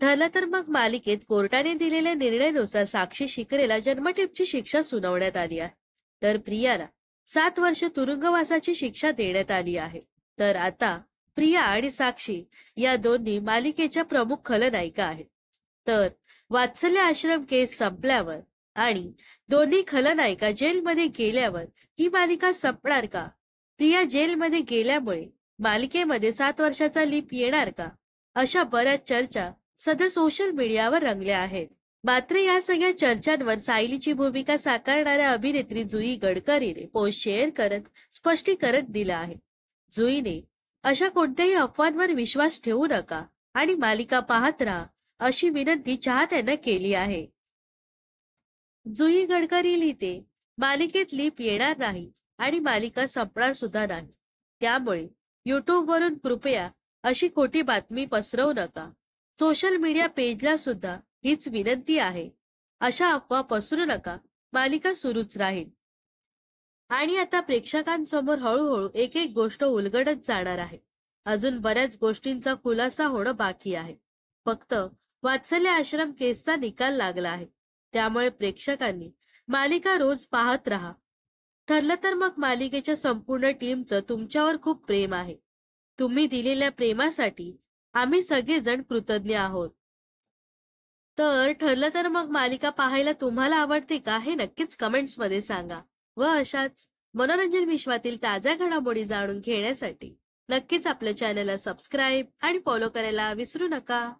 ठरलं तर मग मालिकेत कोर्टाने दिलेल्या निर्णयानुसार साक्षी शिकरेला जन्मठेपची शिक्षा सुनावण्यात आली आहे. तर प्रियाला 7 वर्ष तुरुंगवासाची शिक्षा देण्यात आली आहे. तर आता प्रिया आणि साक्षी या दोन्ही मालिकेच्या प्रमुख खलनायिका आहेत. तर वात्सल्य आश्रम केस संपल्यावर आणि दोन्ही खलनायिका जेलमध्ये गेल्यावर ही मालिका संपणार का? प्रिया जेलमध्ये गेल्यामुळे मालिकेमध्ये 7 वर्षाचा लीप येणार का? अशा बऱ्याच चर्चा सध्या सोशल मीडियावर रंगल्या आहेत. मात्र या सगळ्या चर्चांवर सायलीची भूमिका साकारणाऱ्या अभिनेत्री जुई गडकरीने पोस्ट शेअर करत स्पष्टीकरण दिलं आहे. जुईने अशा कोणत्याही अफवांवर विश्वास ठेवू नका आणि मालिका पाहत राहा अशी विनंती चाहत्यांना केली आहे. जुई गडकरी लिहिते, मालिकेत लीप येणार नाही आणि मालिका संपणार सुद्धा नाही. त्यामुळे युट्यूबवरून कृपया अशी खोटी बातमी पसरवू नका. सोशल मीडिया पेजला सुद्धा हीच विनंती आहे. अशा अफवा पसरू नका. मालिका सुरूच राहील. आणि आता प्रेक्षकांसमोर हळूहळू एक एक गोष्ट उलगडत जाणार आहे. अजून बऱ्याच गोष्टींचा खुलासा होणं बाकी आहे. फक्त वात्सल्य आश्रम केसचा निकाल लागला आहे. त्यामुळे प्रेक्षकांनी मालिका रोज पाहत राहा. ठरलं तर मग मालिकेच्या संपूर्ण टीमचं तुमच्यावर खूप प्रेम आहे. तुम्ही दिलेल्या प्रेमासाठी आम्ही सगळेजण कृतज्ञ आहोत. तर ठरलं तर मग मालिका पाहायला तुम्हाला आवडते का हे नक्कीच कमेंट्स मध्ये सांगा. व अशाच मनोरंजन विश्वातील ताज्या घडामोडी जाणून घेण्यासाठी नक्कीच आपल्या चॅनलला सबस्क्राईब आणि फॉलो करायला विसरू नका.